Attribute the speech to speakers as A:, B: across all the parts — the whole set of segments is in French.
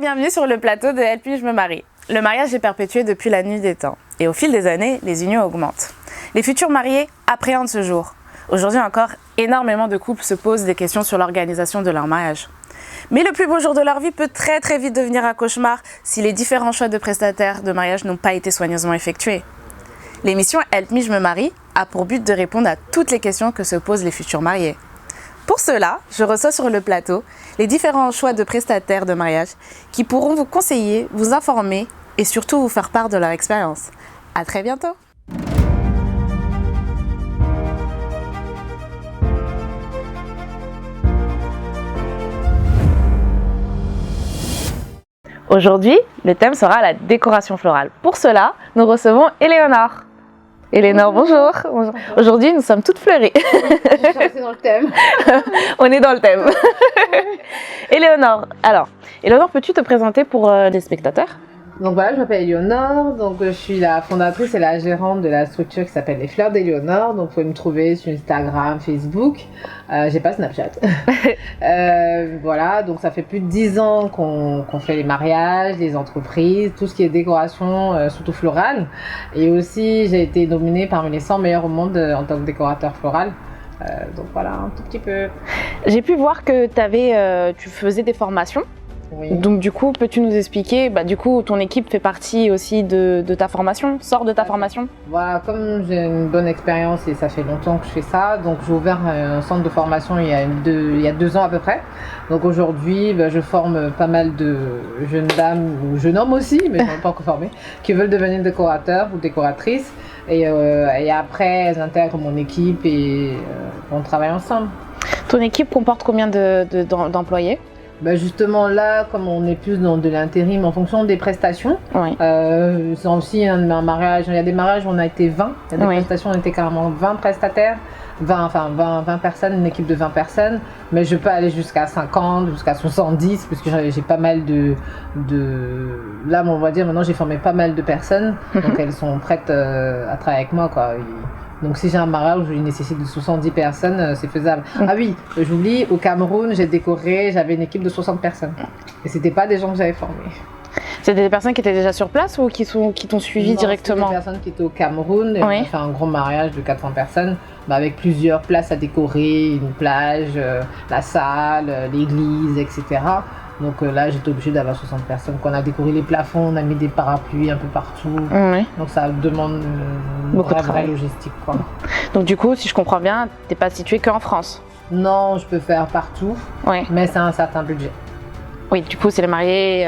A: bienvenue sur le plateau de Elle puis-je me marie. Le mariage est perpétué depuis la nuit des temps. Et au fil des années, les unions augmentent. Les futurs mariés appréhendent ce jour. Aujourd'hui encore, énormément de couples se posent des questions sur l'organisation de leur mariage. Mais le plus beau jour de leur vie peut très vite devenir un cauchemar si les différents choix de prestataires de mariage n'ont pas été soigneusement effectués. L'émission Elle puis-je me marie a pour but de répondre à toutes les questions que se posent les futurs mariés. Pour cela, je reçois sur le plateau les différents choix de prestataires de mariage qui pourront vous conseiller, vous informer et surtout vous faire part de leur expérience. À très bientôt! Aujourd'hui, le thème sera la décoration florale. Pour cela, nous recevons Éléonore. Éléonore, bonjour. Bonjour. Aujourd'hui, nous sommes toutes fleuries.
B: Je suis dans le thème.
A: On est dans le thème. Éléonore, peux-tu te présenter pour les spectateurs?
B: Donc voilà, je m'appelle Éléonore, donc je suis la fondatrice et la gérante de la structure qui s'appelle Les Fleurs d'Éléonore. Donc vous pouvez me trouver sur Instagram, Facebook. J'ai pas Snapchat. Voilà, donc ça fait plus de 10 ans qu'on fait les mariages, les entreprises, tout ce qui est décoration, surtout florale. Et aussi, j'ai été nominée parmi les 100 meilleurs au monde en tant que décorateur floral. Donc voilà, un tout petit peu.
A: J'ai pu voir que tu faisais des formations.
B: Oui.
A: Donc du coup, peux-tu nous expliquer, ton équipe fait partie aussi de ta formation, sort de ta formation?
B: Voilà, comme j'ai une bonne expérience et ça fait longtemps que je fais ça, donc j'ai ouvert un centre de formation il y a 2 ans à peu près. Donc aujourd'hui, je forme pas mal de jeunes dames, ou jeunes hommes aussi, mais je ne suis pas encore formée, qui veulent devenir décorateurs ou décoratrices. Et après, elles intègrent mon équipe et on travaille ensemble.
A: Ton équipe comporte combien d'employés?
B: Justement là, comme on est plus dans de l'intérim en fonction des prestations,
A: oui.
B: C'est aussi un mariage, il y a des mariages où on a été 20, il y a des prestations où on était carrément 20 prestataires, 20 personnes, une équipe de 20 personnes, mais je peux aller jusqu'à 50, jusqu'à 70, parce que j'ai pas mal là on va dire maintenant j'ai formé pas mal de personnes, donc elles sont prêtes à travailler avec moi quoi. Donc si j'ai un mariage où il nécessite de 70 personnes, c'est faisable. Ah oui, j'oublie, au Cameroun, j'avais une équipe de 60 personnes. Et c'était pas des gens que j'avais formés.
A: C'était des personnes qui étaient déjà sur place ou qui t'ont suivi directement?
B: C'était des personnes qui étaient au Cameroun. Et on a fait un gros mariage de 400 personnes, avec plusieurs places à décorer, une plage, la salle, l'église, etc. Donc là, j'étais obligée d'avoir 60 personnes. Quand on a décoré les plafonds, on a mis des parapluies un peu partout. Oui. Donc ça demande beaucoup de travail logistique, quoi.
A: Donc du coup, si je comprends bien, t'es pas située qu'en France?
B: Non, je peux faire partout, mais c'est un certain budget.
A: Oui, du coup, c'est les mariés,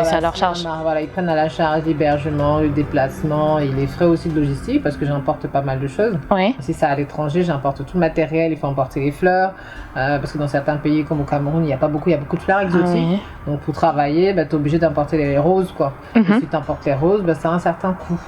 A: c'est à leur charge.
B: Voilà, ils prennent à la charge l'hébergement, le déplacement et les frais aussi de logistique parce que j'importe pas mal de choses. Oui. Si c'est à l'étranger, j'importe tout le matériel, il faut emporter les fleurs parce que dans certains pays comme au Cameroun, il y a beaucoup de fleurs exotiques. Oui. Donc pour travailler, tu es obligé d'importer les roses, quoi. Et si tu importes les roses, ça a un certain coût.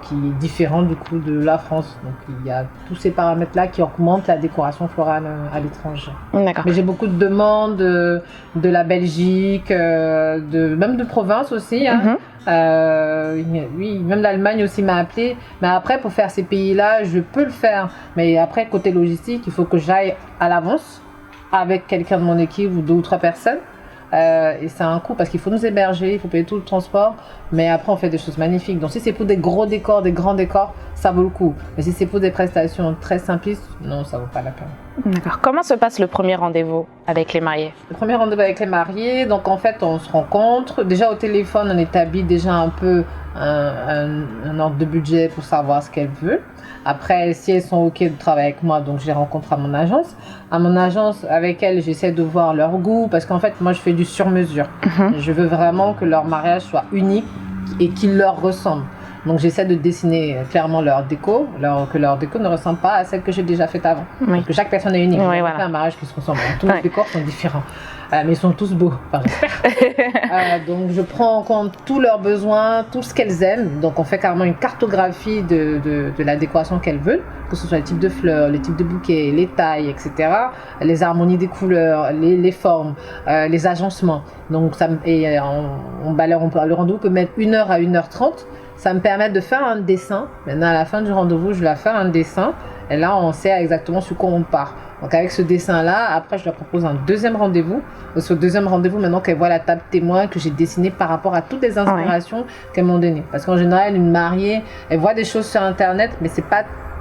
B: Qui est différent du coup de la France. Donc il y a tous ces paramètres-là qui augmentent la décoration florale à l'étranger. D'accord. Mais j'ai beaucoup de demandes de la Belgique, même de province aussi. Oui, même l'Allemagne aussi m'a appelé. Mais après, pour faire ces pays-là, je peux le faire. Mais après, côté logistique, il faut que j'aille à l'avance avec quelqu'un de mon équipe ou 2 ou 3 personnes. Et c'est un coût parce qu'il faut nous héberger, il faut payer tout le transport, mais après on fait des choses magnifiques. Donc si c'est pour des gros décors, des grands décors, ça vaut le coup. Mais si c'est pour des prestations très simplistes, non, ça vaut pas la peine.
A: D'accord. Comment se passe le premier rendez-vous avec les mariés?
B: Le premier rendez-vous avec les mariés, donc en fait on se rencontre. Déjà au téléphone, on établit déjà un peu un ordre de budget pour savoir ce qu'elles veulent. Après, si elles sont OK de travailler avec moi, donc je les rencontre à mon agence. À mon agence, avec elles, j'essaie de voir leur goût parce qu'en fait, moi, je fais du sur-mesure. Je veux vraiment que leur mariage soit unique et qu'il leur ressemble. Donc, j'essaie de dessiner clairement leur déco, que leur déco ne ressemble pas à celle que j'ai déjà faite avant. Oui. Parce que chaque personne est unique. Voilà. Fait un mariage qui se ressemble. Tous les décors sont différents. Mais ils sont tous beaux, enfin, j'espère. Donc je prends en compte tous leurs besoins, tout ce qu'elles aiment. Donc on fait carrément une cartographie de la décoration qu'elles veulent, que ce soit les types de fleurs, les types de bouquets, les tailles, etc. Les harmonies des couleurs, les formes, les agencements. Donc le rendez-vous peut mettre 1h à 1h30. Ça me permet de faire un dessin. Maintenant à la fin du rendez-vous, je vais faire un dessin. Et là, on sait exactement sur quoi on part. Donc avec ce dessin-là, après je leur propose un deuxième rendez-vous. Au deuxième rendez-vous, maintenant qu'elles voient la table témoin que j'ai dessinée par rapport à toutes les inspirations qu'elles m'ont données. Parce qu'en général, une mariée, elle voit des choses sur Internet, mais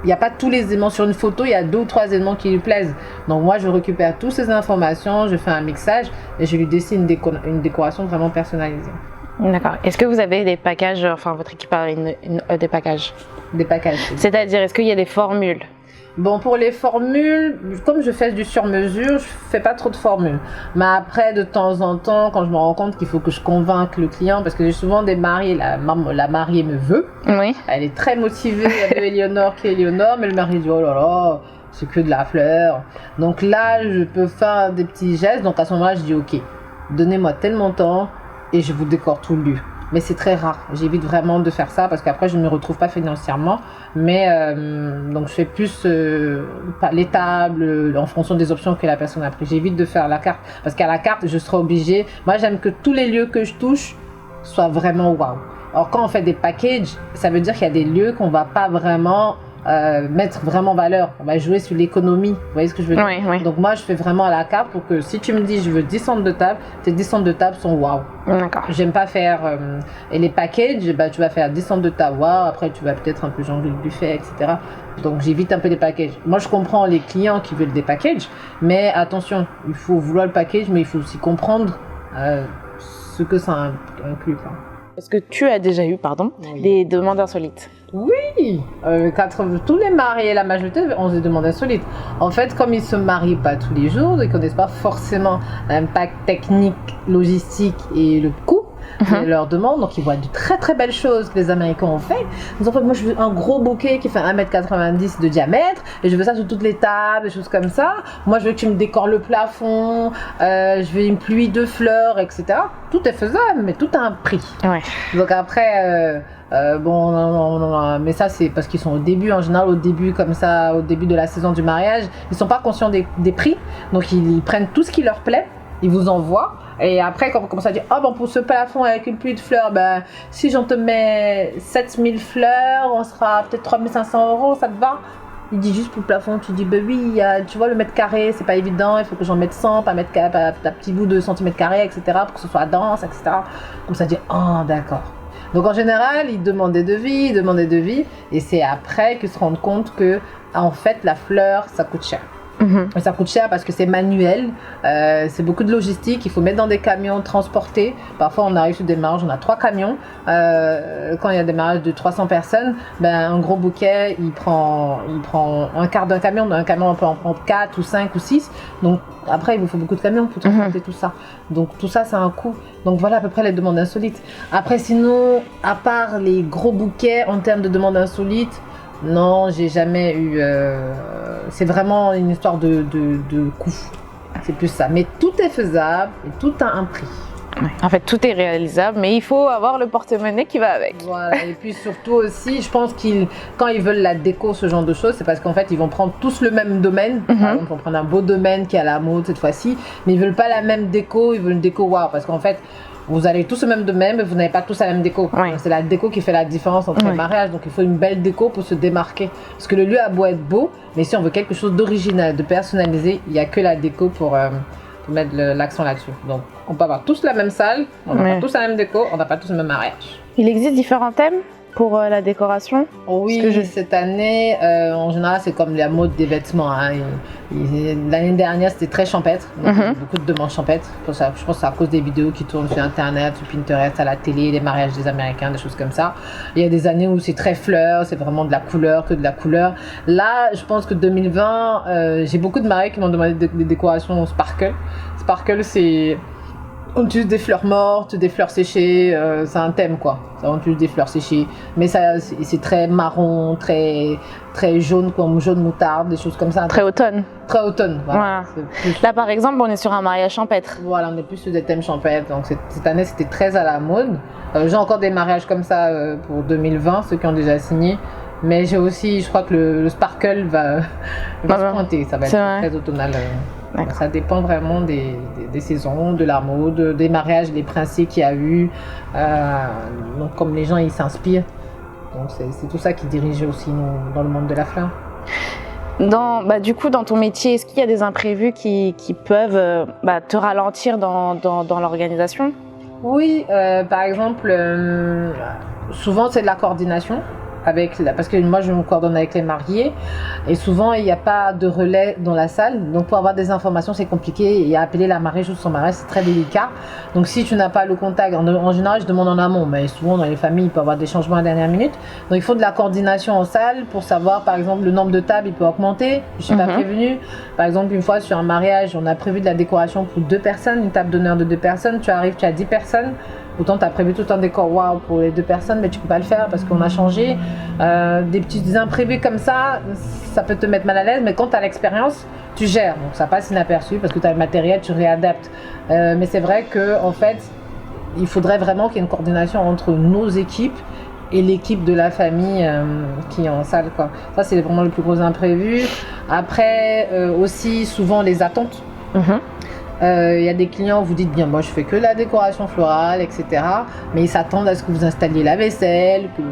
B: il n'y a pas tous les éléments sur une photo, il y a 2 ou 3 éléments qui lui plaisent. Donc moi, je récupère toutes ces informations, je fais un mixage et je lui dessine une décoration vraiment personnalisée.
A: D'accord. Est-ce que vous avez des packages, enfin votre équipe a des packages?
B: Des packages.
A: C'est-à-dire, est-ce qu'il y a des formules?
B: Bon, pour les formules, comme je fais du sur-mesure, je fais pas trop de formules. Mais après, de temps en temps, quand je me rends compte qu'il faut que je convainque le client, parce que j'ai souvent des mariés, la mariée me veut.
A: Oui.
B: Elle est très motivée, il y a Éléonore qui est Éléonore, mais le mari dit, oh là là, c'est que de la fleur. Donc là, je peux faire des petits gestes. Donc à ce moment-là, je dis, ok, donnez-moi tel montant et je vous décore tout le lieu. Mais c'est très rare. J'évite vraiment de faire ça parce qu'après, je ne me retrouve pas financièrement. Mais donc, je fais plus les tables en fonction des options que la personne a pris. J'évite de faire la carte parce qu'à la carte, je serai obligée. Moi, j'aime que tous les lieux que je touche soient vraiment waouh. Alors, quand on fait des packages, ça veut dire qu'il y a des lieux qu'on ne va pas vraiment mettre vraiment en valeur. On va jouer sur l'économie. Vous voyez ce que je veux dire?
A: Oui, oui.
B: Donc moi, je fais vraiment à la carte pour que si tu me dis je veux 10 centres de table, tes 10 centres de table sont waouh.
A: D'accord.
B: J'aime pas faire... et les packages, bah, tu vas faire 10 centres de table waouh. Après, tu vas peut-être un peu jongler le buffet, etc. Donc j'évite un peu les packages. Moi, je comprends les clients qui veulent des packages. Mais attention, il faut vouloir le package, mais il faut aussi comprendre ce que ça inclut.
A: Est-ce que tu as déjà eu,
B: Oui.
A: des demandes insolites?
B: Oui, tous les mariés, la majorité ont des demandes insolites. En fait, comme ils ne se marient pas tous les jours, ils ne connaissent pas forcément l'impact technique, logistique et le coût de leurs demandes. Donc, ils voient de très très belles choses que les Américains ont fait. Donc, en fait, moi, je veux un gros bouquet qui fait 1,90 m de diamètre et je veux ça sur toutes les tables, des choses comme ça. Moi, je veux que tu me décores le plafond, je veux une pluie de fleurs, etc. Tout est faisable, mais tout a un prix.
A: Ouais.
B: Donc, après... mais ça c'est parce qu'ils sont au début, en général au début comme ça, au début de la saison du mariage, ils sont pas conscients des prix, donc ils prennent tout ce qui leur plaît, ils vous envoient, et après quand on commence à dire, oh bon pour ce plafond avec une pluie de fleurs, ben si j'en te mets 7000 fleurs, on sera peut-être 3500 €, ça te va? Il dit juste pour le plafond, tu dis, ben oui, tu vois le mètre carré, c'est pas évident, il faut que j'en mette 100, pas petit bout de centimètre carré, etc., pour que ce soit dense, etc. Comme ça, dit, oh d'accord. Donc en général, ils demandent des devis, et c'est après qu'ils se rendent compte que, en fait, la fleur, ça coûte cher. Et ça coûte cher parce que c'est manuel, c'est beaucoup de logistique, il faut mettre dans des camions, transporter. Parfois, on arrive sur des mariages, on a 3 camions. Quand il y a des mariages de 300 personnes, ben, un gros bouquet, il prend un quart d'un camion. Dans un camion, on peut en prendre 4 ou 5 ou 6. Donc après, il vous faut beaucoup de camions pour transporter tout ça. Donc tout ça, c'est un coût. Donc voilà à peu près les demandes insolites. Après, sinon, à part les gros bouquets en termes de demandes insolites, non, j'ai jamais eu... c'est vraiment une histoire de coût. C'est plus ça. Mais tout est faisable et tout a un prix.
A: Ouais. En fait, tout est réalisable, mais il faut avoir le porte-monnaie qui va avec.
B: Voilà. Et puis surtout aussi, je pense quand ils veulent la déco, ce genre de choses, c'est parce qu'en fait, ils vont prendre tous le même domaine. Par exemple, ils vont prendre un beau domaine qui est à la mode cette fois-ci, mais ils veulent pas la même déco, ils veulent une déco wow. Parce qu'en fait, vous allez tous le même domaine, mais vous n'avez pas tous la même déco.
A: Ouais.
B: C'est la déco qui fait la différence entre les mariages. Donc il faut une belle déco pour se démarquer. Parce que le lieu a beau être beau, mais si on veut quelque chose d'original, de personnalisé, il n'y a que la déco pour mettre l'accent là-dessus. Donc on peut avoir tous la même salle, on n'a pas tous la même déco, on n'a pas tous le même mariage.
A: Il existe différents thèmes pour la décoration?
B: Oui, cette année, en général, c'est comme la mode des vêtements. Hein. L'année dernière, c'était très champêtre. Donc, beaucoup de demandes champêtres. Je pense que c'est à cause des vidéos qui tournent sur Internet, sur Pinterest, à la télé, les mariages des Américains, des choses comme ça. Il y a des années où c'est très fleur, c'est vraiment de la couleur, que de la couleur. Là, je pense que 2020, j'ai beaucoup de mariés qui m'ont demandé des décorations sparkle. Sparkle, c'est... On utilise des fleurs mortes, des fleurs séchées, c'est un thème quoi. On utilise des fleurs séchées, mais c'est très marron, très jaune comme jaune moutarde, des choses comme ça.
A: Très automne.
B: Très automne, voilà.
A: Là par exemple, on est sur un mariage champêtre.
B: Voilà, on est plus sur des thèmes champêtres. Donc cette année, c'était très à la mode. J'ai encore des mariages comme ça pour 2020, ceux qui ont déjà signé. Mais j'ai aussi, je crois que le sparkle va se pointer, ça va être très automnal. Ça dépend vraiment des saisons, de la mode, des mariages, des principes qu'il y a eu. Donc comme les gens ils s'inspirent. Donc c'est tout ça qui dirige aussi nous, dans le monde de la fleur.
A: Du coup, dans ton métier, est-ce qu'il y a des imprévus qui peuvent te ralentir dans l'organisation?
B: Oui, par exemple, souvent c'est de la coordination. Parce que moi je me coordonne avec les mariés et souvent il n'y a pas de relais dans la salle, donc pour avoir des informations c'est compliqué et appeler la mariée juste son mariage c'est très délicat, donc si tu n'as pas le contact, en général je demande en amont, mais souvent dans les familles il peut y avoir des changements à la dernière minute, donc il faut de la coordination en salle pour savoir par exemple le nombre de tables il peut augmenter, je ne suis pas prévenue, par exemple une fois sur un mariage on a prévu de la décoration pour 2 personnes, une table d'honneur de 2 personnes, tu arrives tu as 10 personnes. Autant tu as prévu tout un décor waouh pour les 2 personnes, mais tu peux pas le faire parce qu'on a changé. Des petits imprévus comme ça peut te mettre mal à l'aise, mais quand tu as l'expérience, tu gères. Donc ça passe inaperçu parce que tu as le matériel, tu réadaptes. Mais c'est vrai qu'en fait, il faudrait vraiment qu'il y ait une coordination entre nos équipes et l'équipe de la famille qui est en salle, quoi. Ça, c'est vraiment le plus gros imprévu. Après, aussi, souvent, les attentes. Y a des clients, vous dites bien, moi je fais que la décoration florale, etc. Mais ils s'attendent à ce que vous installiez la vaisselle, que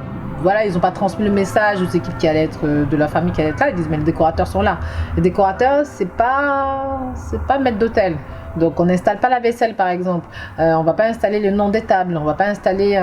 B: voilà, ils n'ont pas transmis le message aux équipes qui allaient être de la famille qui allaient être là. Ils disent mais les décorateurs sont là. Les décorateurs, c'est pas maître d'hôtel. Donc on n'installe pas la vaisselle par exemple, on va pas installer le nom des tables, on va pas installer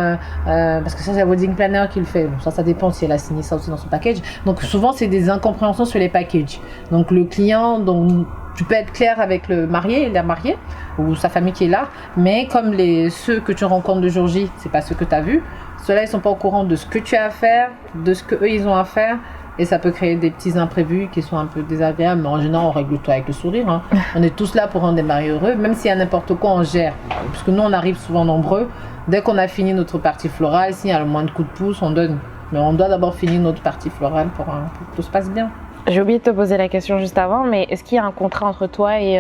B: parce que ça c'est la wedding planner qui le fait. Bon, ça dépend si elle a signé ça aussi dans son package. Donc souvent c'est des incompréhensions sur les packages. Donc le client, donc tu peux être clair avec le marié, la mariée ou sa famille qui est là, mais comme ceux que tu rencontres de jour J, c'est pas ceux que tu as vus, ceux-là ils sont pas au courant de ce que tu as à faire, de ce que eux ils ont à faire. Et ça peut créer des petits imprévus qui sont un peu désagréables, mais en général, on règle tout avec le sourire. Hein. On est tous là pour rendre des mariés heureux, même s'il y a n'importe quoi, on gère. Parce que nous, on arrive souvent nombreux. Dès qu'on a fini notre partie florale, s'il y a le moins de coups de pouce, on donne. Mais on doit d'abord finir notre partie florale pour que tout se passe bien.
A: J'ai oublié de te poser la question juste avant, mais est-ce qu'il y a un contrat entre toi et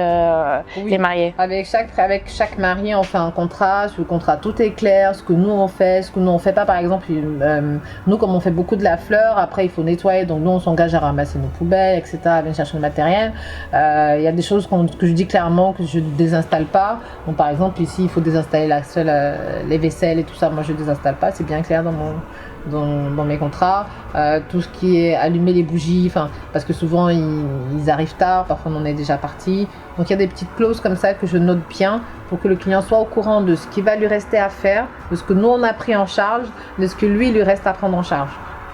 A: les mariés?
B: Avec chaque marié, on fait un contrat. Sur le contrat, tout est clair, ce que nous on fait, ce que nous on fait pas. Par exemple, nous comme on fait beaucoup de la fleur, après il faut nettoyer, donc nous on s'engage à ramasser nos poubelles, etc., à venir chercher le matériel. Il y a des choses que je dis clairement que je ne désinstalle pas. Donc par exemple ici, il faut désinstaller les vaisselles et tout ça. Moi je ne désinstalle pas, c'est bien clair dans mes contrats, tout ce qui est allumer les bougies, parce que souvent ils arrivent tard, parfois on en est déjà parti. Donc il y a des petites clauses comme ça que je note bien pour que le client soit au courant de ce qui va lui rester à faire, de ce que nous on a pris en charge, de ce que lui il lui reste à prendre en charge.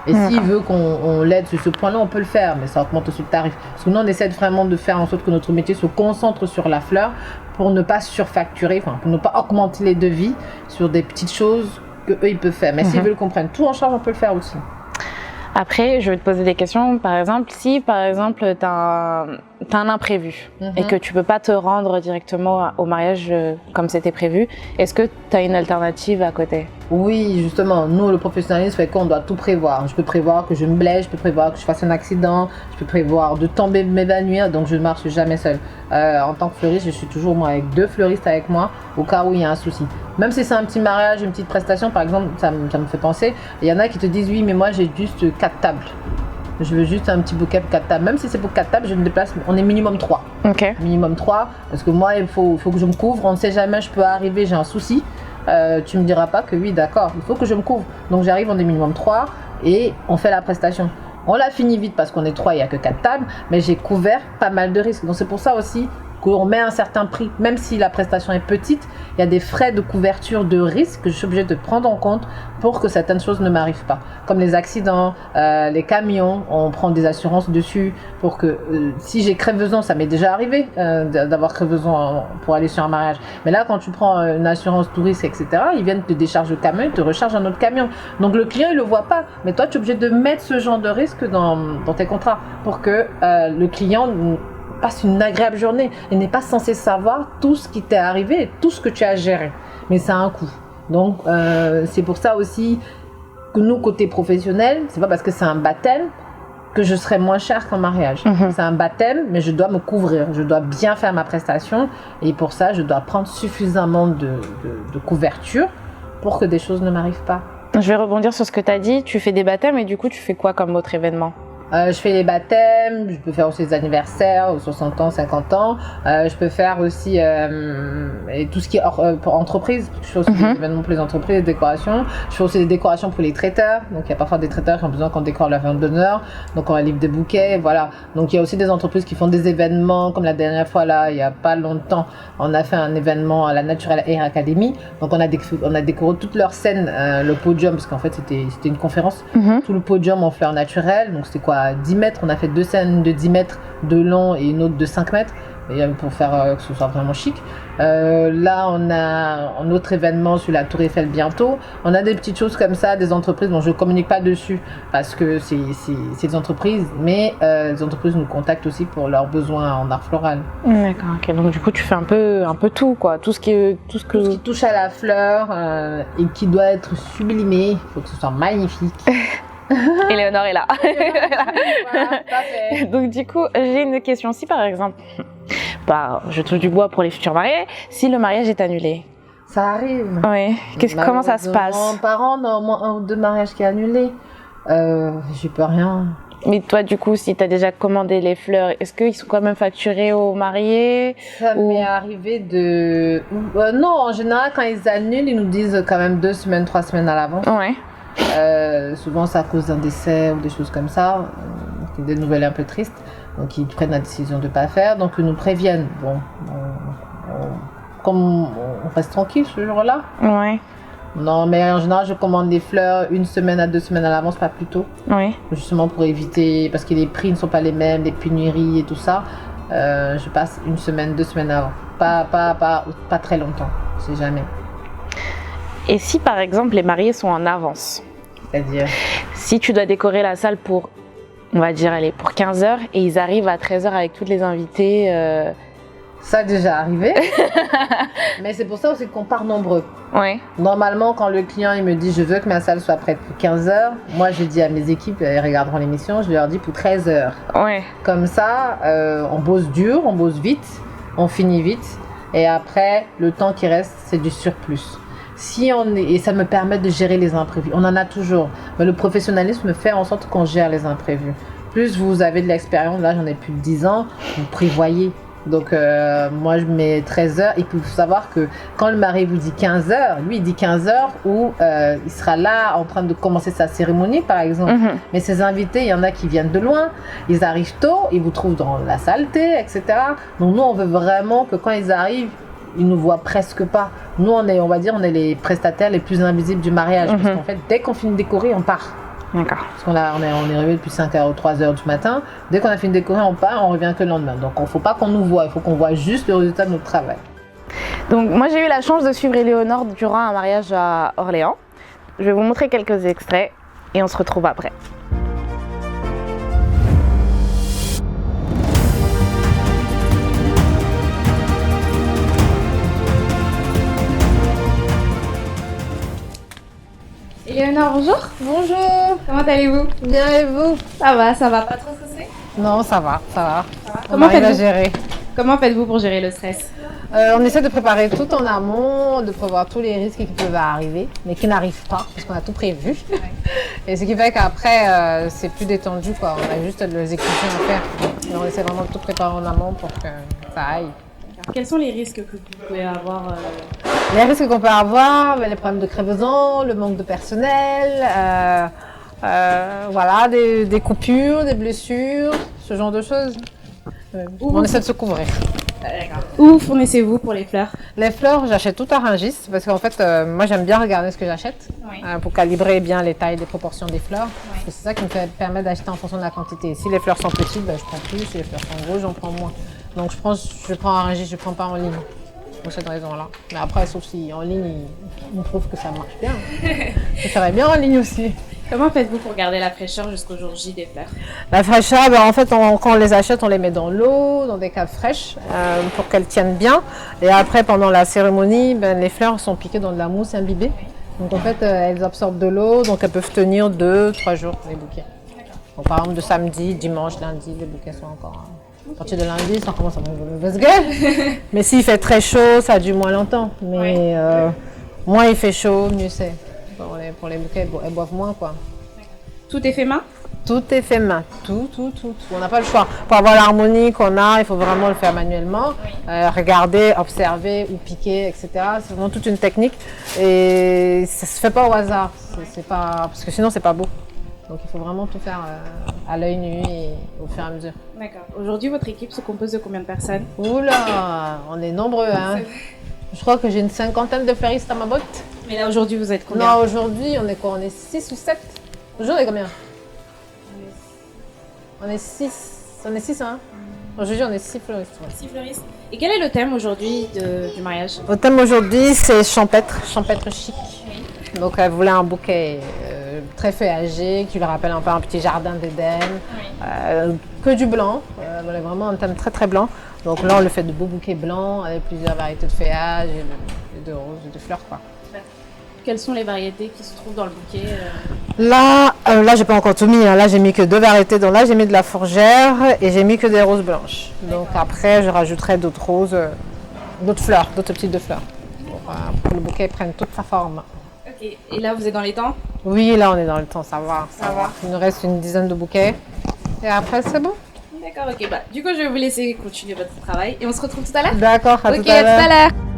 B: Et s'il veut qu'on l'aide sur ce point-là, on peut le faire, mais ça augmente aussi le tarif. Parce que nous on essaie vraiment de faire en sorte que notre métier se concentre sur la fleur pour ne pas surfacturer, pour ne pas augmenter les devis sur des petites choses qu'eux ils peuvent faire. Mais s'ils veulent qu'on prenne tout en charge, on peut le faire aussi.
A: Après, je vais te poser des questions. Par exemple, si tu as un imprévu et que tu peux pas te rendre directement au mariage comme c'était prévu, est-ce que tu as une alternative à côté?
B: Oui, justement, nous, le professionnalisme fait qu'on doit tout prévoir. Je peux prévoir que je me blesse, je peux prévoir que je fasse un accident, je peux prévoir de tomber, m'évanouir, donc je ne marche jamais seule. En tant que fleuriste, je suis toujours moi avec 2 fleuristes avec moi au cas où il y a un souci. Même si c'est un petit mariage, une petite prestation, par exemple, ça me fait penser. Il y en a qui te disent oui, mais moi j'ai juste 4 tables. Je veux juste un petit bouquet pour 4 tables. Même si c'est pour 4 tables, je me déplace, on est minimum 3.
A: Ok.
B: Minimum 3, parce que moi, il faut que je me couvre. On ne sait jamais, je peux arriver, j'ai un souci. Tu me diras pas que oui, d'accord, il faut que je me couvre. Donc j'arrive, on est minimum 3 et on fait la prestation. On l'a fini vite parce qu'on est 3, il n'y a que 4 tables, mais j'ai couvert pas mal de risques. Donc c'est pour ça aussi qu'on met un certain prix, même si la prestation est petite, il y a des frais de couverture de risque que je suis obligée de prendre en compte pour que certaines choses ne m'arrivent pas. Comme les accidents, les camions, on prend des assurances dessus pour que si j'ai crevaison, ça m'est déjà arrivé d'avoir crevaison pour aller sur un mariage. Mais là, quand tu prends une assurance tout risque, etc., ils viennent te décharger le camion, ils te rechargent un autre camion. Donc le client, il le voit pas. Mais toi, tu es obligé de mettre ce genre de risque dans tes contrats pour que le client passe une agréable journée et n'est pas censé savoir tout ce qui t'est arrivé et tout ce que tu as géré. Mais ça a un coût. Donc, c'est pour ça aussi que nous, côté professionnel, c'est pas parce que c'est un baptême que je serai moins cher qu'un mariage. C'est un baptême, mais je dois me couvrir. Je dois bien faire ma prestation et pour ça, je dois prendre suffisamment de couverture pour que des choses ne m'arrivent pas.
A: Je vais rebondir sur ce que tu as dit. Tu fais des baptêmes et du coup, tu fais quoi comme autre événement?
B: Je fais les baptêmes, je peux faire aussi les anniversaires, 60 ans, 50 ans. Je peux faire aussi et tout ce qui est pour entreprise. Je fais aussi des événements pour les entreprises, des décorations. Je fais aussi des décorations pour les traiteurs. Donc il y a parfois des traiteurs qui ont besoin qu'on décore leur vente d'honneur. Donc on livre des bouquets, voilà. Donc il y a aussi des entreprises qui font des événements, comme la dernière fois là, il y a pas longtemps, on a fait un événement à la Natural Air Academy. Donc on a décoré toute leur scène, le podium, parce qu'en fait c'était une conférence. Tout le podium en fleurs naturelles. Donc c'était quoi? 10 mètres, on a fait 2 scènes de 10 mètres de long et une autre de 5 mètres pour faire que ce soit vraiment chic. Là, on a un autre événement sur la Tour Eiffel bientôt. On a des petites choses comme ça, des entreprises dont je ne communique pas dessus parce que c'est des entreprises, mais les entreprises nous contactent aussi pour leurs besoins en art floral.
A: D'accord, ok. Donc du coup, tu fais un peu tout, quoi. Tout ce qui
B: touche à la fleur et qui doit être sublimé, il faut que ce soit magnifique.
A: Éléonore est là.
B: Voilà, parfait.
A: Donc du coup, j'ai une question. Si par exemple, je touche du bois pour les futurs mariés, si le mariage est annulé.
B: Ça arrive.
A: Oui. Comment ça se passe?
B: Par an, on a au moins 1 ou 2 mariages qui sont annulés. J'y peux rien.
A: Mais toi, du coup, si tu as déjà commandé les fleurs, est-ce qu'ils sont quand même facturés aux mariés?
B: Ça m'est arrivé de... non, en général, quand ils annulent, ils nous disent quand même 2 semaines, 3 semaines à l'avance.
A: Ouais.
B: Souvent, c'est à cause d'un décès ou des choses comme ça. Des nouvelles un peu tristes. Donc, ils prennent la décision de ne pas faire. Donc, ils nous préviennent. Bon, comme on reste tranquille ce jour-là.
A: Ouais.
B: Non, mais en général, je commande des fleurs 1 semaine à 2 semaines à l'avance, pas plus tôt.
A: Oui.
B: Justement pour éviter, parce que les prix ne sont pas les mêmes, les pénuries et tout ça. Je passe 1 semaine, 2 semaines avant. Pas très longtemps, si jamais.
A: Et si par exemple les mariés sont en avance?
B: C'est-à-dire?
A: Si tu dois décorer la salle pour, on va dire, allez, pour 15h et ils arrivent à 13h avec toutes les invités.
B: Ça a déjà arrivé. Mais c'est pour ça aussi qu'on part nombreux.
A: Ouais.
B: Normalement, quand le client il me dit je veux que ma salle soit prête pour 15h, moi je dis à mes équipes, ils regarderont l'émission, je leur dis pour 13h.
A: Ouais.
B: Comme ça, on bosse dur, on bosse vite, on finit vite. Et après, le temps qui reste, c'est du surplus. Et ça me permet de gérer les imprévus. On en a toujours. Mais le professionnalisme fait en sorte qu'on gère les imprévus. Plus vous avez de l'expérience, là j'en ai plus de 10 ans, vous prévoyez. Donc moi je mets 13h. Il faut savoir que quand le mari vous dit 15h, lui il dit 15h où il sera là en train de commencer sa cérémonie par exemple. Mais ses invités, il y en a qui viennent de loin, ils arrivent tôt, ils vous trouvent dans la saleté, etc. Donc nous on veut vraiment que quand ils arrivent, ils nous voient presque pas. Nous on est les prestataires les plus invisibles du mariage. Parce qu'en fait dès qu'on finit de décorer, on part.
A: D'accord.
B: Parce qu'on est arrivé depuis 5h ou 3h du matin. Dès qu'on a fini de décorer, on part, on revient que le lendemain. Donc il ne faut pas qu'on nous voit, il faut qu'on voit juste le résultat de notre travail.
A: Donc moi j'ai eu la chance de suivre Éléonore durant un mariage à Orléans. Je vais vous montrer quelques extraits et on se retrouve après.
C: Éléonore, bonjour.
B: Bonjour.
C: Comment allez-vous?
B: Bien et vous?
C: Ça va pas trop stressé?
B: Non, ça va.
C: Comment
B: arrive à gérer.
C: Comment faites-vous pour gérer le stress?
B: On essaie de préparer tout en amont, de prévoir tous les risques qui peuvent arriver, mais qui n'arrivent pas, parce qu'on a tout prévu. Ouais. Et ce qui fait qu'après, c'est plus détendu, quoi. On a juste de l'exécution à faire. Et on essaie vraiment de tout préparer en amont pour que ça aille.
C: Quels sont les risques que vous pouvez avoir
B: Les risques qu'on peut avoir, les problèmes de crevaison, le manque de personnel, voilà, des coupures, des blessures, ce genre de choses. On essaie de se couvrir.
C: Où fournissez-vous pour les fleurs?
B: Les fleurs, j'achète tout à Rungis parce qu'en fait, moi j'aime bien regarder ce que j'achète pour calibrer bien les tailles, les proportions des fleurs. Oui. C'est ça qui me permet d'acheter en fonction de la quantité. Si les fleurs sont petites, je prends plus. Si les fleurs sont grosses, j'en prends moins. Donc je prends à Rungis, je ne prends pas en ligne. Pour cette raison-là. Mais après, sauf si en ligne, ils me prouvent que ça marche bien. Je ferais bien en ligne aussi.
C: Comment faites-vous pour garder la fraîcheur jusqu'au jour J des fleurs?
B: La fraîcheur, en fait, quand on les achète, on les met dans l'eau, dans des caves fraîches, pour qu'elles tiennent bien. Et après, pendant la cérémonie, les fleurs sont piquées dans de la mousse imbibée. Donc en fait, elles absorbent de l'eau, donc elles peuvent tenir 2-3 jours, les bouquets. Donc par exemple, de samedi, dimanche, lundi, les bouquets sont encore... À partir de lundi, ça commence à avoir une mauvaise gueule. Mais s'il fait très chaud, ça dure moins longtemps. Mais moins il fait chaud, mieux c'est. Pour les bouquets, elles boivent moins, quoi.
C: Tout est fait main?
B: Tout est fait main, tout. On n'a pas le choix. Pour avoir l'harmonie qu'on a, il faut vraiment le faire manuellement. Regarder, observer ou piquer, etc. C'est vraiment toute une technique et ça se fait pas au hasard. C'est pas, parce que sinon c'est pas beau. Donc il faut vraiment tout faire à l'œil nu et au fur et à mesure.
C: D'accord. Aujourd'hui, votre équipe se compose de combien de personnes?
B: Oula, on est nombreux, hein. Je crois que j'ai une cinquantaine de fleuristes à ma botte.
C: Mais là, aujourd'hui, vous êtes combien?
B: Non, aujourd'hui, on est quoi? On est 6 ou 7. Aujourd'hui, on est combien? On est 6. On est 6, hein? Aujourd'hui, on est 6 fleuristes. Ouais.
C: 6 fleuristes. Et quel est le thème aujourd'hui du mariage?
B: Le thème aujourd'hui, c'est champêtre chic. Donc, elle voulait un bouquet très feuillagé, qui lui rappelle un peu un petit jardin d'Éden. Que du blanc. Elle voulait vraiment un thème très blanc. Donc là, on le fait de beaux bouquets blancs avec plusieurs variétés de feuillage et de roses et de fleurs, quoi.
C: Quelles sont les variétés qui se trouvent dans le bouquet?
B: Là, j'ai pas encore tout mis. Hein. Là, j'ai mis que 2 variétés. Donc là, j'ai mis de la fourgère et j'ai mis que des roses blanches. Donc après, je rajouterai d'autres roses, d'autres fleurs, d'autres types de fleurs. Pour que le bouquet prenne toute sa forme.
C: Ok. Et là, vous êtes dans les temps?
B: Oui, là, on est dans le temps, ça va.
C: Ça va.
B: Il nous reste une dizaine de bouquets. Et après, c'est bon.
C: D'accord, ok. Bah, du coup, je vais vous laisser continuer votre travail et on se retrouve tout à l'heure.
B: D'accord, à
C: Ok,
B: tout à l'heure.
C: à tout à l'heure.